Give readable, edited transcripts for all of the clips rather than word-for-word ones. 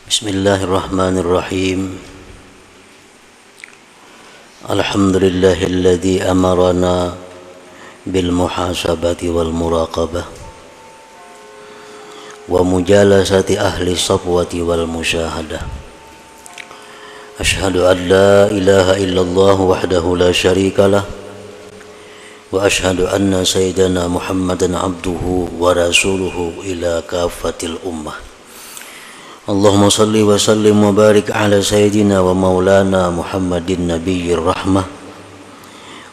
Bismillahirrahmanirrahim. Alhamdulillahilladzi amarana bil muhasabati wal muraqabah wa mujalasati ahli safwati wal musyahadah. Ashhadu an la ilaha illallah wahdahu la syarikalah wa ashhadu anna sayyidana Muhammadan abduhu wa rasuluhu ila kafatil ummah. Allahumma salli wa sallim wa barik ala sayyidina wa maulana Muhammadin nabiyyir rahmah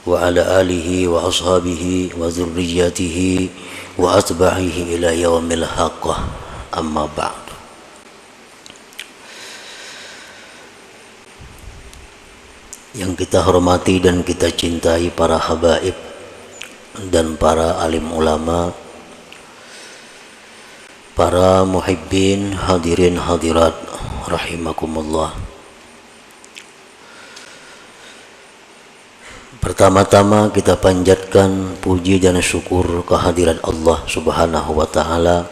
wa ala alihi wa ashabihi wa zurriyatihi wa atba'ihi ila yaumil haqqah, amma ba'd. Yang kita hormati dan kita cintai para habaib dan para alim ulama, para muhibbin, hadirin hadirat rahimakumullah. Pertama-tama kita panjatkan puji dan syukur kehadirat Allah Subhanahu wa taala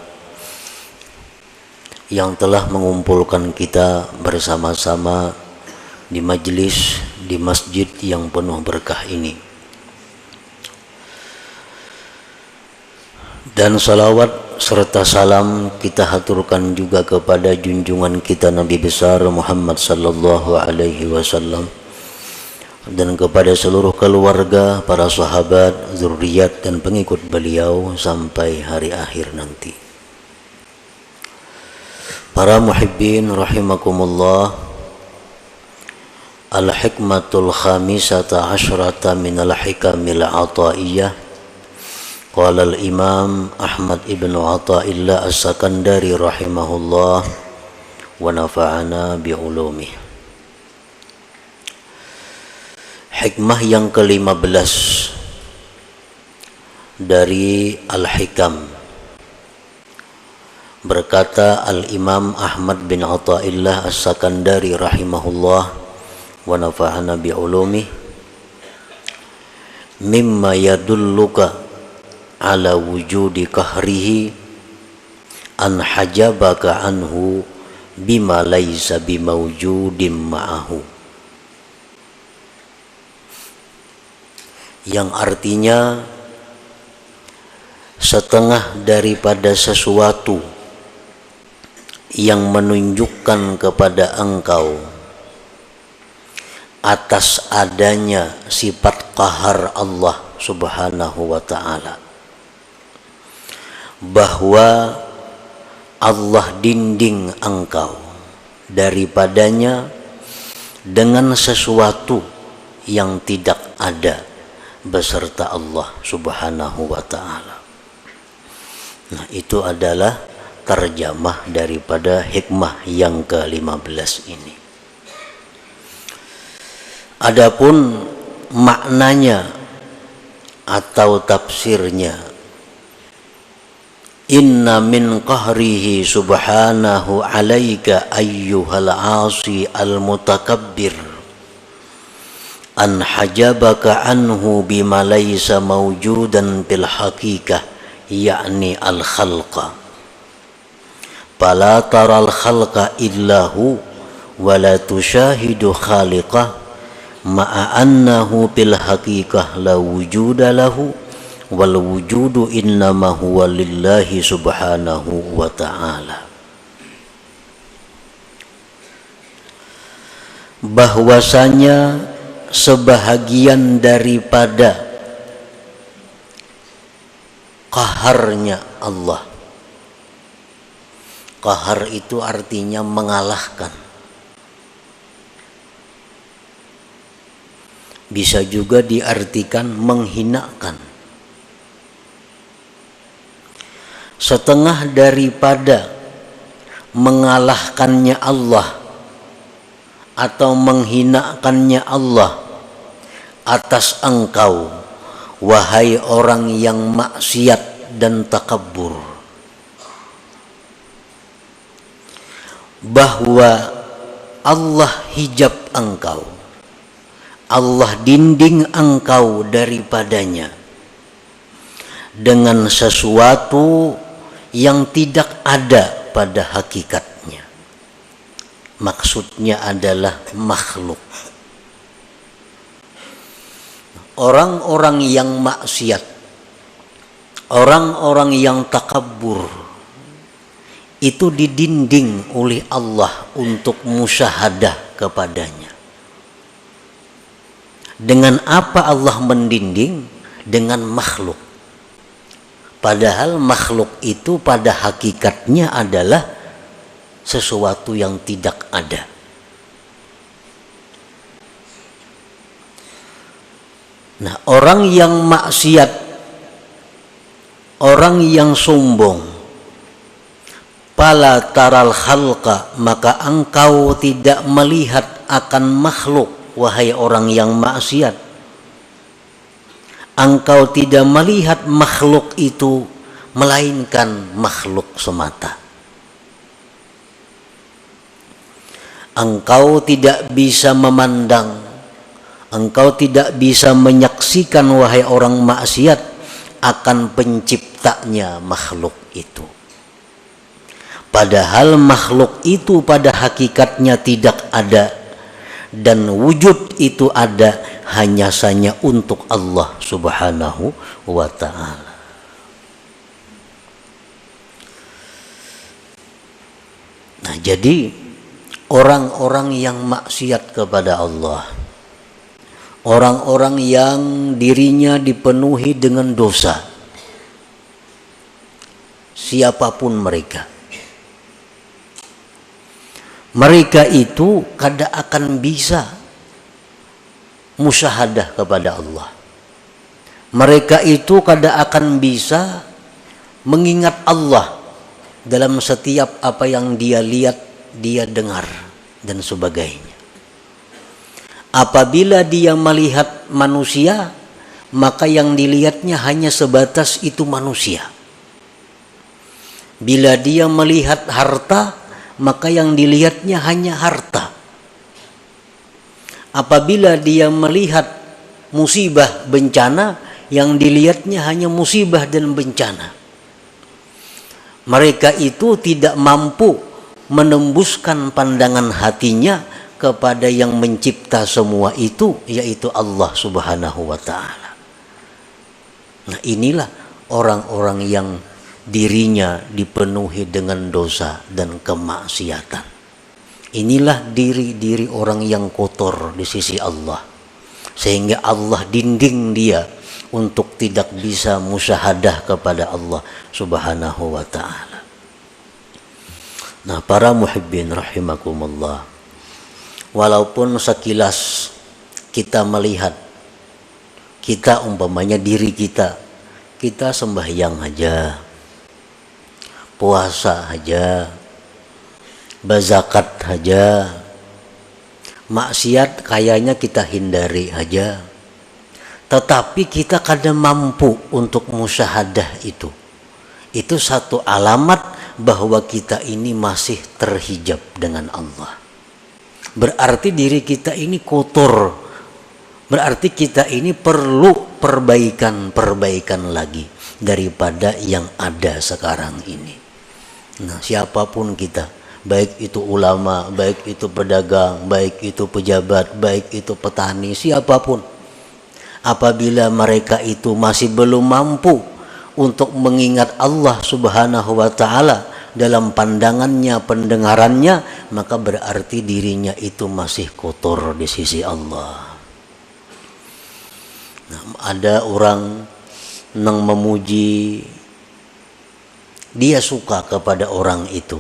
yang telah mengumpulkan kita bersama-sama di majlis di masjid yang penuh berkah ini. Dan salawat serta salam kita haturkan juga kepada junjungan kita Nabi besar Muhammad sallallahu alaihi wasallam dan kepada seluruh keluarga, para sahabat, zuriat dan pengikut beliau sampai hari akhir nanti. Para muhibbin rahimakumullah, al-hikmatul khamisata asyrata minal hikamil ataiyah. Qala al-Imam Ahmad ibn Athaillah as-Sakandari rahimahullah wa nafa'ana bi'ulumih. Hikmah yang ke-15 dari Al-Hikam. Berkata al-Imam Ahmad bin Athaillah as-Sakandari rahimahullah wa nafa'ana bi'ulumih, mimma yadulluka ala wujudi kahrihi an hajabaka anhu bima laisa bimawjudim ma'ahu. Yang artinya setengah daripada sesuatu yang menunjukkan kepada engkau atas adanya sifat qahar Allah Subhanahu wa ta'ala, bahwa Allah dinding engkau daripadanya dengan sesuatu yang tidak ada beserta Allah Subhanahu wa ta'ala. Nah, itu adalah terjemah daripada hikmah yang ke-15 ini. Adapun maknanya atau tafsirnya, inna min qahrihi subhanahu alaika ayyuhal asi al-mutakabbir an hajabaka anhu bima laysa mawjudan bil haqiqah, yakni al-khalqa, fala taral khalqa illahu wa la tushahidu khaliqah ma'a annahu bil haqiqah la wujuda lahu wal wujudu innama huwa lillahi subhanahu wa ta'ala. Bahwasanya sebahagian daripada qaharnya Allah. Qahar itu artinya mengalahkan. Bisa juga diartikan menghinakan. Setengah daripada mengalahkannya Allah atau menghinakannya Allah atas engkau, wahai orang yang maksiat dan takabur, bahwa Allah hijab engkau, Allah dinding engkau daripadanya dengan sesuatu yang tidak ada pada hakikatnya. maksudnya adalah makhluk. Orang-orang yang maksiat, orang-orang yang takabur, itu didinding oleh Allah untuk musyahadah kepadanya. Dengan apa Allah mendinding? Dengan makhluk. Padahal makhluk itu pada hakikatnya adalah sesuatu yang tidak ada. Nah, orang yang maksiat, orang yang sombong, pala taral khalqa, maka engkau tidak melihat akan makhluk, wahai orang yang maksiat. Engkau tidak melihat makhluk itu, melainkan makhluk semata. Engkau tidak bisa memandang, engkau tidak bisa menyaksikan, wahai orang maksiat, akan penciptanya makhluk itu. Padahal makhluk itu pada hakikatnya tidak ada, dan wujud itu ada hanya saja untuk Allah Subhanahu wa ta'ala. Nah, jadi orang-orang yang maksiat kepada Allah, orang-orang yang dirinya dipenuhi dengan dosa, siapapun mereka, mereka itu kada akan bisa musyahadah kepada Allah. Mereka itu kada akan bisa mengingat Allah dalam setiap apa yang dia lihat, dia dengar, dan sebagainya. Apabila dia melihat manusia, maka yang dilihatnya hanya sebatas itu manusia. Bila dia melihat harta, maka yang dilihatnya hanya harta. Apabila dia melihat musibah, bencana, yang dilihatnya hanya musibah dan bencana. Mereka itu tidak mampu menembuskan pandangan hatinya kepada yang mencipta semua itu, yaitu Allah Subhanahu wa ta'ala. Nah, inilah orang-orang yang dirinya dipenuhi dengan dosa dan kemaksiatan. Inilah diri-diri orang yang kotor di sisi Allah, sehingga Allah dinding dia untuk tidak bisa musyahadah kepada Allah Subhanahu wa ta'ala. Nah, para muhibbin rahimakumullah, walaupun sekilas kita melihat, kita umpamanya diri kita sembahyang aja, puasa aja, berzakat aja, maksiat kayaknya kita hindari aja, tetapi kita kadang mampu untuk musyahadah itu. Itu satu alamat bahwa kita ini masih terhijab dengan Allah. Berarti diri kita ini kotor, berarti kita ini perlu perbaikan lagi daripada yang ada sekarang ini. Nah, siapapun kita, baik itu ulama, baik itu pedagang, baik itu pejabat, baik itu petani, siapapun, apabila mereka itu masih belum mampu untuk mengingat Allah Subhanahu wa ta'ala dalam pandangannya, pendengarannya, maka berarti dirinya itu masih kotor di sisi Allah. Nah, ada orang yang memuji, dia suka kepada orang itu.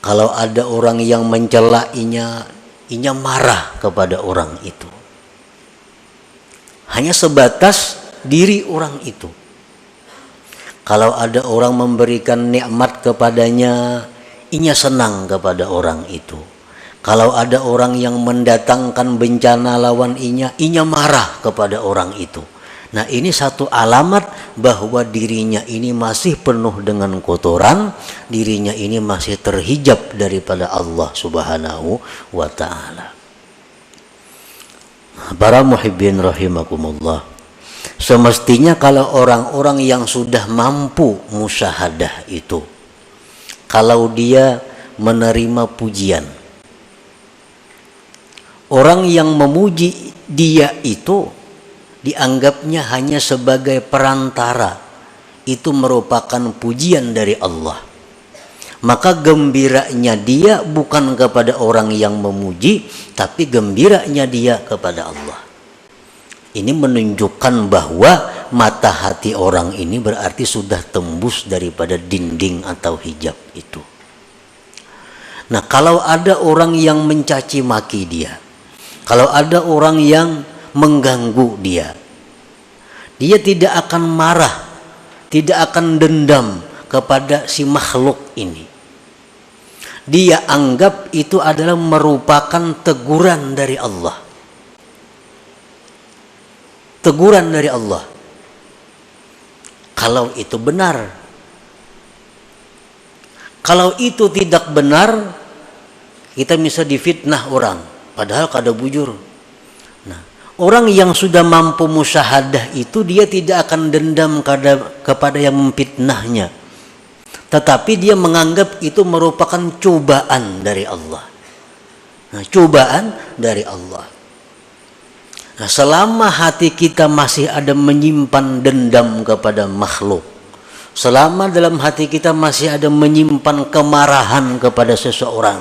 Kalau ada orang yang mencela, inya marah kepada orang itu. Hanya sebatas diri orang itu. Kalau ada orang memberikan nikmat kepadanya, inya senang kepada orang itu. Kalau ada orang yang mendatangkan bencana lawan inya marah kepada orang itu. Nah, ini satu alamat bahwa dirinya ini masih penuh dengan kotoran, dirinya ini masih terhijab daripada Allah Subhanahu wa ta'ala. Para muhibbin rahimakumullah, semestinya kalau orang-orang yang sudah mampu musyahadah itu, kalau dia menerima pujian. Orang yang memuji dia itu dianggapnya hanya sebagai perantara, itu merupakan pujian dari Allah. Maka gembiranya dia bukan kepada orang yang memuji, tapi gembiranya dia kepada Allah. Ini menunjukkan bahwa mata hati orang ini berarti sudah tembus daripada dinding atau hijab itu. Nah, kalau ada orang yang mencaci maki dia, kalau ada orang yang mengganggu dia, dia tidak akan marah, tidak akan dendam kepada si makhluk ini. Dia anggap itu adalah merupakan teguran dari Allah. Teguran dari Allah. Kalau itu benar. Kalau itu tidak benar, kita bisa difitnah orang, padahal kada bujur. Nah, orang yang sudah mampu musyahadah itu dia tidak akan dendam kepada yang memfitnahnya. Tetapi dia menganggap itu merupakan cobaan dari Allah. Nah, cobaan dari Allah. Nah, selama hati kita masih ada menyimpan dendam kepada makhluk, selama dalam hati kita masih ada menyimpan kemarahan kepada seseorang,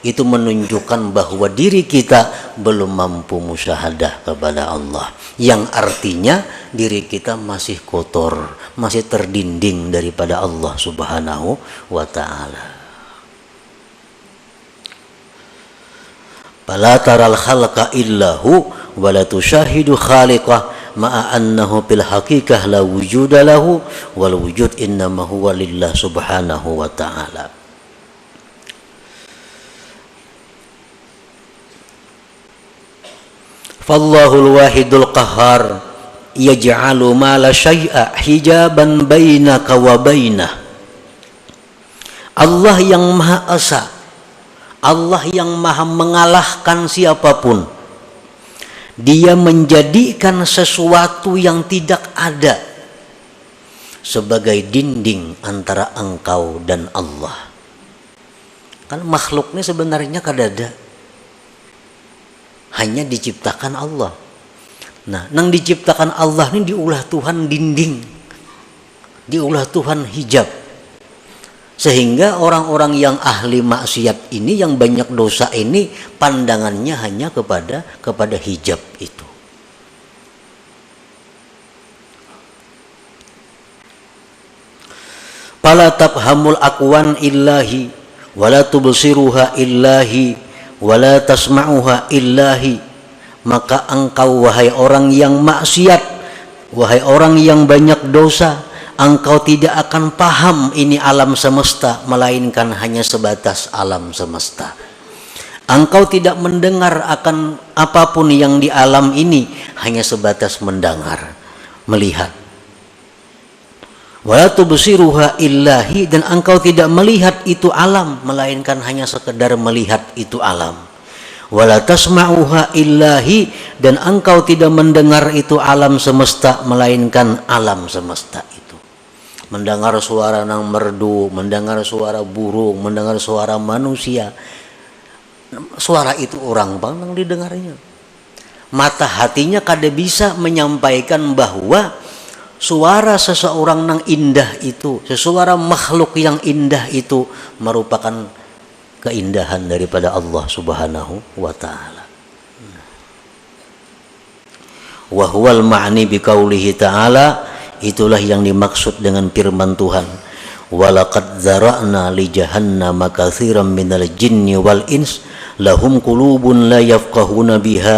itu menunjukkan bahwa diri kita belum mampu musyahadah kepada Allah, yang artinya diri kita masih kotor, masih terdinding daripada Allah Subhanahu wa ta'ala. Fala taral khalqa illahu wa la tushahidu khaliqah ma'a annahu bil haqiqah la wujuda lahu wal wujud innama huwa lillah subhanahu wa ta'ala. Fallahul wahidul qahhar yaj'alu ma la syai'a hijaban bainaka wa bainah. Allah yang Maha Esa, Allah yang Maha mengalahkan siapapun. Dia menjadikan sesuatu yang tidak ada sebagai dinding antara engkau dan Allah. Kan makhluknya sebenarnya kada ada, hanya diciptakan Allah. Nah, nang diciptakan Allah ini diulah Tuhan dinding, diulah Tuhan hijab, sehingga orang-orang yang ahli maksiat ini, yang banyak dosa ini, pandangannya hanya kepada hijab itu. Fala tafhamul aqwan illahi wala tubsiruha illahi wala tasma'uha illahi. Maka engkau wahai orang yang maksiat, wahai orang yang banyak dosa, engkau tidak akan paham ini alam semesta, melainkan hanya sebatas alam semesta. Engkau tidak mendengar akan apapun yang di alam ini, hanya sebatas mendengar, melihat. Wala tubsiruha illahi, dan engkau tidak melihat itu alam, melainkan hanya sekedar melihat itu alam. Wala tasma'uha illahi, dan engkau tidak mendengar itu alam semesta, melainkan alam semesta itu. Mendengar suara nang merdu, mendengar suara burung, mendengar suara manusia, suara itu orang bang nang didengarnya. Mata hatinya kada bisa menyampaikan bahwa suara seseorang nang indah itu, sesuara makhluk yang indah itu merupakan keindahan daripada Allah Subhanahu wa ta'ala. Wa huwal ma'ni biqaulihi ta'ala, itulah yang dimaksud dengan firman Tuhan, walaqad zara'na li jahannama katsiran minal jinni wal ins lahum qulubun la yafqahuna biha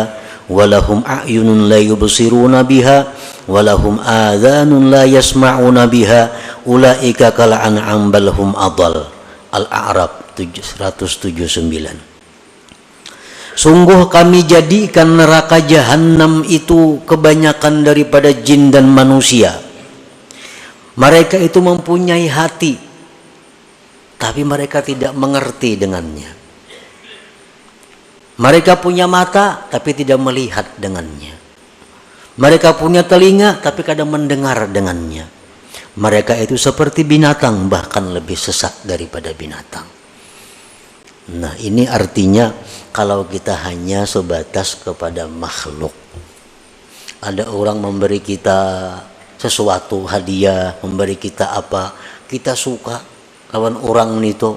wa lahum a'yunun la yubsiruna biha wa lahum adhanun la yasma'una biha ulaika kal an'am bal hum adall. Al-A'raf 179. Sungguh kami jadikan neraka jahanam itu kebanyakan daripada jin dan manusia. Mereka itu mempunyai hati, tapi mereka tidak mengerti dengannya. Mereka punya mata, tapi tidak melihat dengannya. Mereka punya telinga, tapi kadang mendengar dengannya. Mereka itu seperti binatang, bahkan lebih sesat daripada binatang. Nah, ini artinya kalau kita hanya sebatas kepada makhluk. Ada orang memberi kita sesuatu, hadiah, memberi kita apa, kita suka kawan orang itu,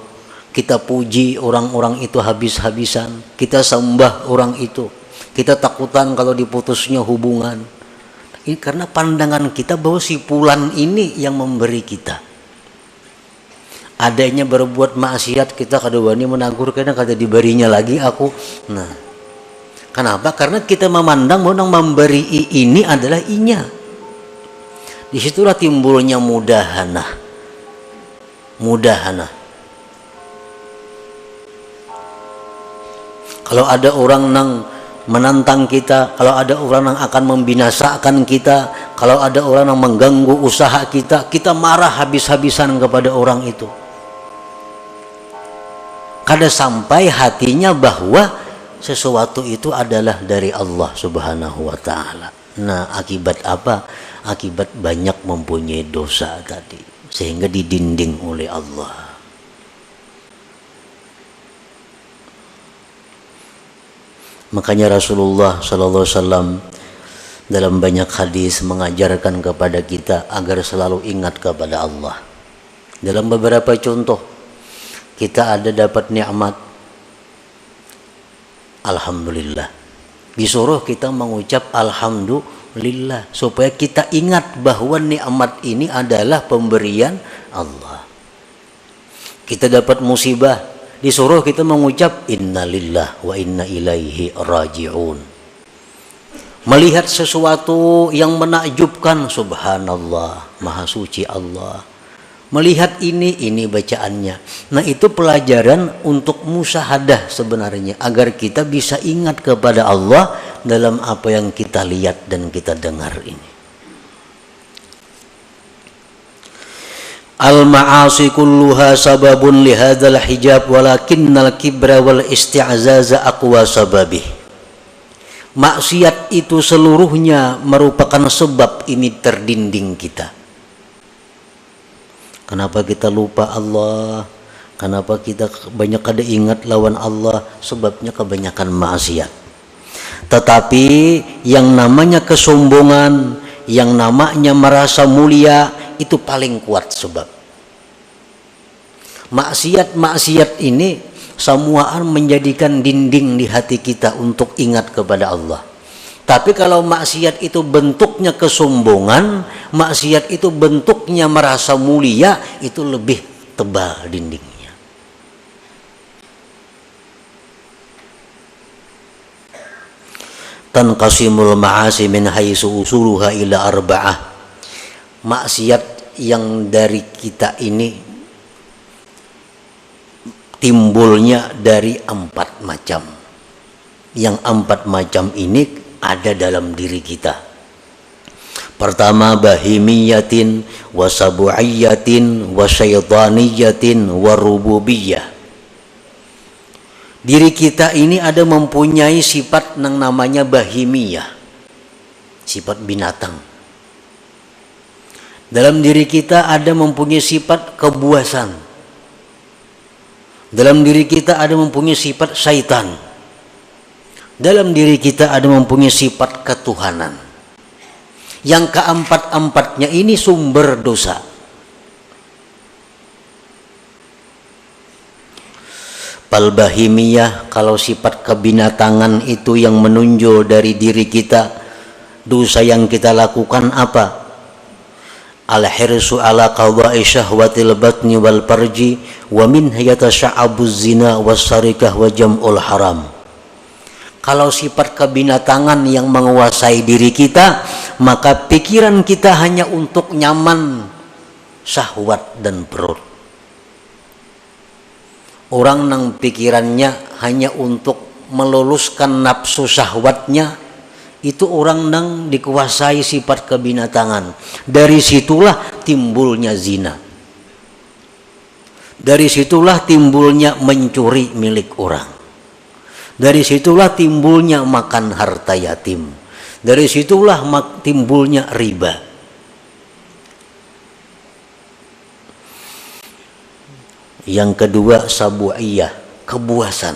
kita puji orang-orang itu habis-habisan, kita sembah orang itu, kita takutan kalau diputusnya hubungan. Ini karena pandangan kita bahwa si fulan ini yang memberi kita. Adanya berbuat maksiat kita kada wani menagur, karena kada diberinya lagi aku. Nah, kenapa? Karena kita memandang bahwa yang memberi ini adalah inya. Disitulah timbulnya mudahana. Kalau ada orang yang menantang kita, kalau ada orang yang akan membinasakan kita, kalau ada orang yang mengganggu usaha kita, kita marah habis-habisan kepada orang itu. Kada sampai hatinya bahwa sesuatu itu adalah dari Allah Subhanahu wa ta'ala. Nah, akibat apa? Akibat banyak mempunyai dosa tadi, sehingga didinding oleh Allah. Makanya Rasulullah sallallahu alaihi wasallam dalam banyak hadis mengajarkan kepada kita agar selalu ingat kepada Allah. Dalam beberapa contoh, kita ada dapat nikmat, alhamdulillah. Disuruh kita mengucap alhamdulillah supaya kita ingat bahwa nikmat ini adalah pemberian Allah. Kita dapat musibah, disuruh kita mengucap innalillah wa inna ilaihi raji'un. Melihat sesuatu yang menakjubkan, subhanallah, maha suci Allah. Melihat ini bacaannya. Nah, itu pelajaran untuk musyahadah sebenarnya, agar kita bisa ingat kepada Allah dalam apa yang kita lihat dan kita dengar ini. Al-ma'asi kulluha sababun lihadzal hijab walakinnal kibra wal isti'zaza aqwa sababih. Maksiat itu seluruhnya merupakan sebab ini terdinding kita. Kenapa kita lupa Allah? Kenapa kita banyak kada ingat lawan Allah? Sebabnya kebanyakan maksiat. Tetapi yang namanya kesombongan, yang namanya merasa mulia, itu paling kuat sebab. Maksiat ini semuaan menjadikan dinding di hati kita untuk ingat kepada Allah. Tapi kalau maksiat itu bentuknya kesombongan, maksiat itu bentuknya merasa mulia, itu lebih tebal dindingnya. Tanqasimul ma'asi min haitsu usuluha ila arba'ah. Maksiat yang dari kita ini timbulnya dari 4 macam. Yang 4 macam ini ada dalam diri kita. Pertama, bahimiyatin, wasabu'iyatin, wasyaitaniyatin, warububiyah. Diri kita ini ada mempunyai sifat yang namanya bahimiyah, sifat binatang. Dalam diri kita ada mempunyai sifat kebuasan. Dalam diri kita ada mempunyai sifat syaitan. Dalam diri kita ada mempunyai sifat ketuhanan. Yang keempat-empatnya ini sumber dosa. Palbahimiyah, kalau sifat kebinatangan itu yang menonjol dari diri kita, dosa yang kita lakukan apa? Al-hirsu ala qada'i syahwatil batni wal farji wa min yatasa'abuz zina was-sarikah wa jam'ul haram. Kalau sifat kebinatangan yang menguasai diri kita, maka pikiran kita hanya untuk nyaman, syahwat dan perut. Orang yang pikirannya hanya untuk meluluskan nafsu syahwatnya, itu orang yang dikuasai sifat kebinatangan. Dari situlah timbulnya zina. Dari situlah timbulnya mencuri milik orang. Dari situlah timbulnya makan harta yatim. Dari situlah timbulnya riba. Yang kedua sabu'iyah, kebuasan.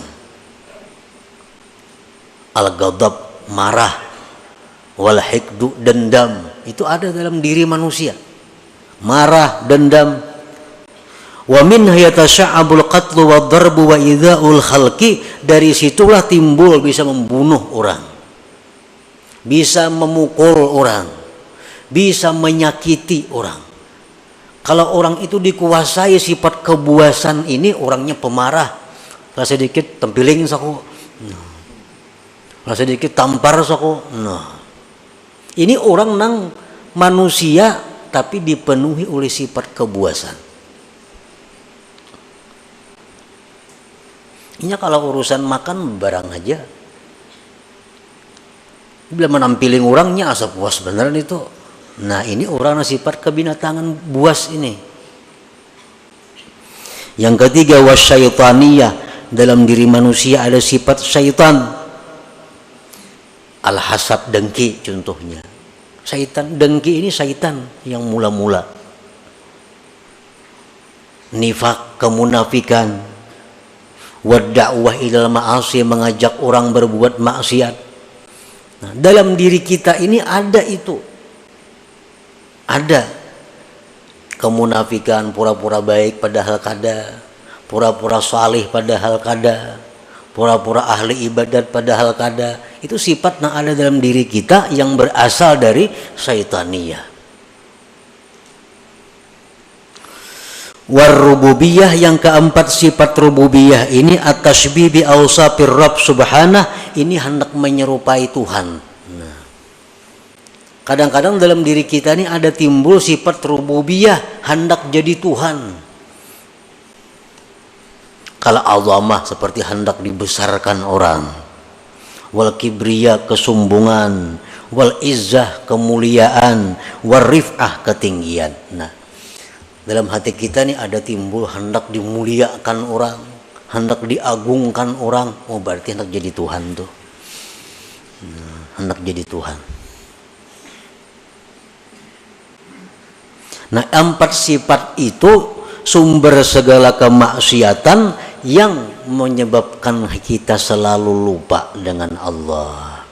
Al-ghadab, marah. Wal hikdu, dendam. Itu ada dalam diri manusia. Marah, dendam. Wa minha yatasha'abul qatlu wa darbu wa idza'ul khalqi. Dari situlah timbul bisa membunuh orang, bisa memukul orang, bisa menyakiti orang. Kalau orang itu dikuasai sifat kebuasan ini, orangnya pemarah. Kalau sedikit tempiling saku, kalau sedikit tampar saku. Ini orang nang manusia tapi dipenuhi oleh sifat kebuasan. Ini kalau urusan makan barang aja, bila menampiling orangnya asa puas beneran itu. Nah ini orang sifat kebinatangan buas ini. Yang ketiga wasyaitaniyah, dalam diri manusia ada sifat syaitan. Al-hasad, dengki contohnya. Syaitan, dengki ini syaitan yang mula-mula. Nifak, kemunafikan. Wadda'wah ilal ma'asi, mengajak orang berbuat maksiat. Nah, dalam diri kita ini ada itu. Ada kemunafikan, pura-pura baik padahal kada, pura-pura salih padahal kada, pura-pura ahli ibadat padahal kada. Itu sifat yang ada dalam diri kita yang berasal dari syaitaniyah. Warububiyah, yang keempat sifat rububiyah ini at-tashbih bi awsafir Rabb subhanah, ini hendak menyerupai Tuhan. Nah, kadang-kadang dalam diri kita ini ada timbul sifat rububiyah, hendak jadi Tuhan. Kalau azamah seperti hendak dibesarkan orang, wal kibriya, kesombongan, wal izzah, kemuliaan, wal rif'ah, ketinggian. Nah, dalam hati kita ini ada timbul hendak dimuliakan orang, hendak diagungkan orang. Oh berarti hendak jadi Tuhan tuh. Hendak jadi Tuhan. Nah, empat sifat itu sumber segala kemaksiatan yang menyebabkan kita selalu lupa dengan Allah.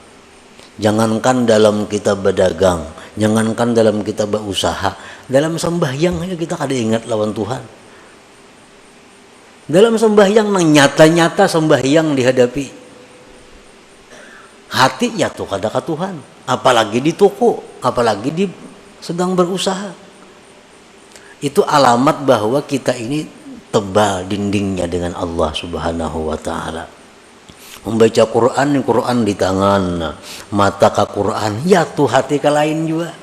Jangankan dalam kita berdagang, jangankan dalam kita berusaha, dalam sembahyang aja kita kada ingat lawan Tuhan. Dalam sembahyang nang nyata-nyata sembahyang dihadapi, hati ya tuh kada ka Tuhan, apalagi di toko, apalagi di sedang berusaha. Itu alamat bahwa kita ini tebal dindingnya dengan Allah Subhanahu wa taala. Membaca Quran, Quran di tangan, mata ke Quran, ya tuh hati ke lain juga.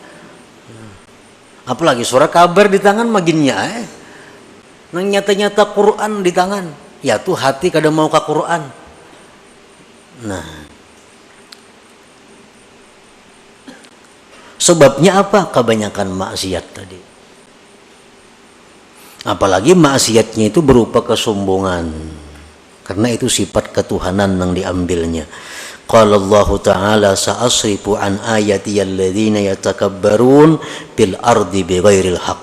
Apalagi surat kabar di tangan maginnya nang nyata-nyata Quran di tangan, ya tuh hati kada mau ke Quran. Nah, sebabnya apa? Kebanyakan maksiat tadi. Apalagi maksiatnya itu berupa kesombongan. Karena itu sifat ketuhanan yang diambilnya. Qala Allah Ta'ala sa'asrifu an ayati alladhina yatakabbarun fil ardi bighairil haq.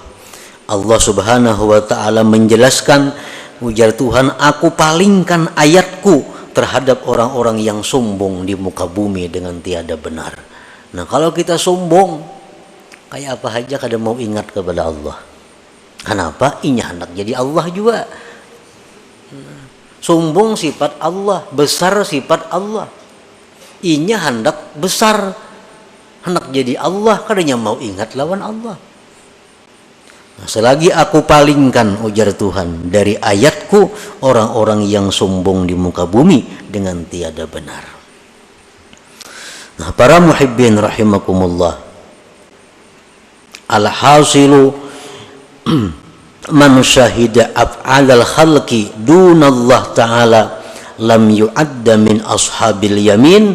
Allah Subhanahu wa Ta'ala menjelaskan, ujar Tuhan, aku palingkan ayatku terhadap orang-orang yang sombong di muka bumi dengan tiada benar. Nah, kalau kita sombong, kayak apa aja kada mau ingat kepada Allah. Kenapa? Inya hendak jadi Allah juga. Sombong sifat Allah, besar sifat Allah. Inya hendak besar, hendak jadi Allah, kadanya mau ingat lawan Allah. Nah, selagi aku palingkan, ujar Tuhan, dari ayatku orang-orang yang sombong di muka bumi dengan tiada benar. Nah, para muhibbin rahimakumullah, al-hasilu man syahida af'alal khalqi dunallah ta'ala lam yu'adda min ashabil yamin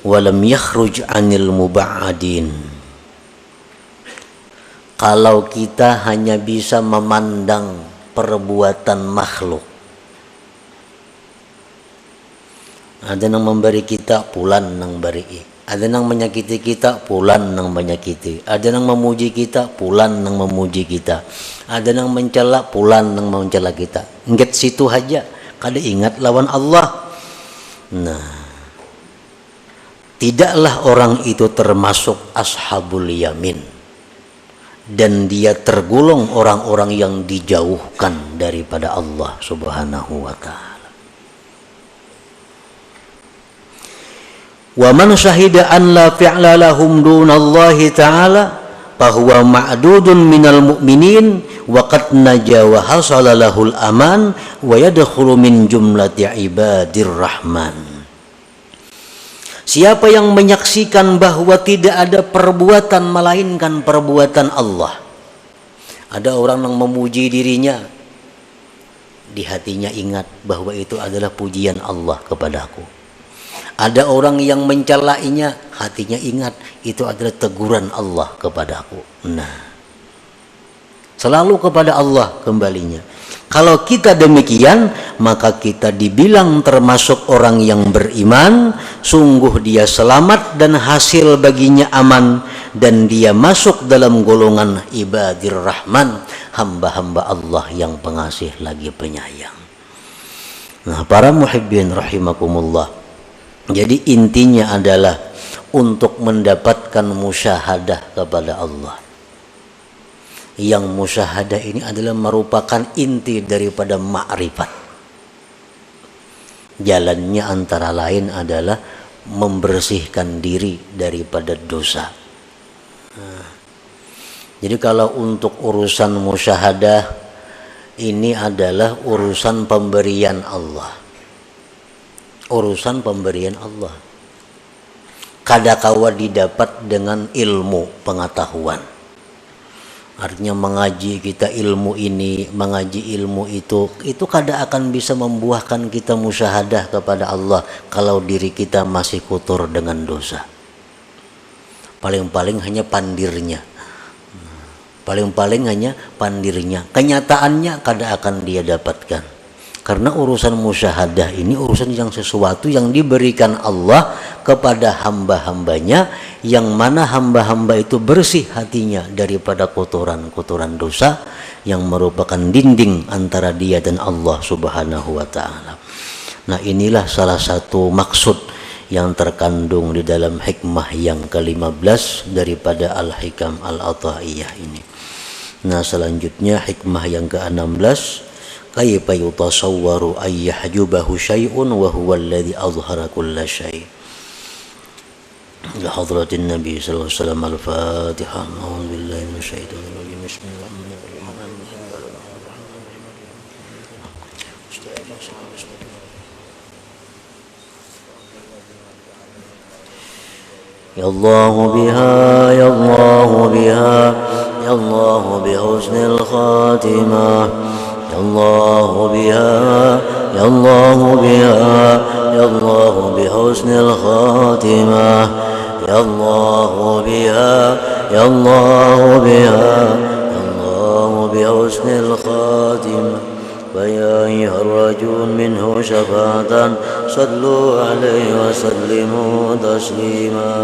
wa lam yakhruj anil muba'adin. Kalau kita hanya bisa memandang perbuatan makhluk, ada yang memberi kita pulan nang beri, ada yang menyakiti kita pulan nang menyakiti, ada yang memuji kita pulan nang memuji kita, ada yang mencela pulan nang mencela kita. Nget situ aja kada ingat lawan Allah. Nah, tidaklah orang itu termasuk ashabul yamin, dan dia tergolong orang-orang yang dijauhkan daripada Allah Subhanahu wa ta'ala. Wa man syahida an la fi'la lahum dunallahi ta'ala fahuwa ma'dudun minal mu'minin wa qad naja wa hasala lahul aman wa yadkhulu min jumlati ibadir rahman. Siapa yang menyaksikan bahwa tidak ada perbuatan melainkan perbuatan Allah. Ada orang yang memuji dirinya, di hatinya ingat bahwa itu adalah pujian Allah kepadaku. Ada orang yang mencelainya, hatinya ingat itu adalah teguran Allah kepadaku. Nah, selalu kepada Allah kembalinya. Kalau kita demikian, maka kita dibilang termasuk orang yang beriman. Sungguh dia selamat dan hasil baginya aman, dan dia masuk dalam golongan ibadir rahman, hamba-hamba Allah yang pengasih lagi penyayang. Nah, para muhibbin rahimakumullah, jadi intinya adalah untuk mendapatkan musyahadah kepada Allah. Yang musyahadah ini adalah merupakan inti daripada ma'rifat. Jalannya antara lain adalah membersihkan diri daripada dosa. Nah, jadi kalau untuk urusan musyahadah ini adalah urusan pemberian Allah. Urusan pemberian Allah. Kadakawa didapat dengan ilmu pengetahuan. Artinya mengaji kita ilmu ini, mengaji ilmu itu kada akan bisa membuahkan kita musyahadah kepada Allah kalau diri kita masih kotor dengan dosa. Paling-paling hanya pandirnya. Paling-paling hanya pandirnya. Kenyataannya kada akan dia dapatkan. Karena urusan musyahadah ini urusan yang sesuatu yang diberikan Allah kepada hamba-hambanya, yang mana hamba-hamba itu bersih hatinya daripada kotoran-kotoran dosa yang merupakan dinding antara dia dan Allah Subhanahu wa ta'ala. Nah, inilah salah satu maksud yang terkandung di dalam hikmah yang ke-15 daripada Al-Hikam Al-Ata'iyah ini. Nah, selanjutnya hikmah yang ke-16, kaifa yutasawwaru ay yahjubahu syai'un wa huwa alladhi azhara kulla syai'. Ila hadratin Nabi sallallahu alaihi wasallam. Al-Fatihah. A'udzu billahi minasyaitonir rajim. Bismillahirrahmanirrahim. Ya Allah biha, ya Allah biha, ya Allah bihusnil khatimah. Ya Allah biha, ya Allah biha, ya Allah bihusnil khatimah. Ya Allah biha, ya Allah biha, ya Allah bihusnil khatimah. فيا أيها الرجل منه شفاعة صلوا عليه وسلموا تسليما.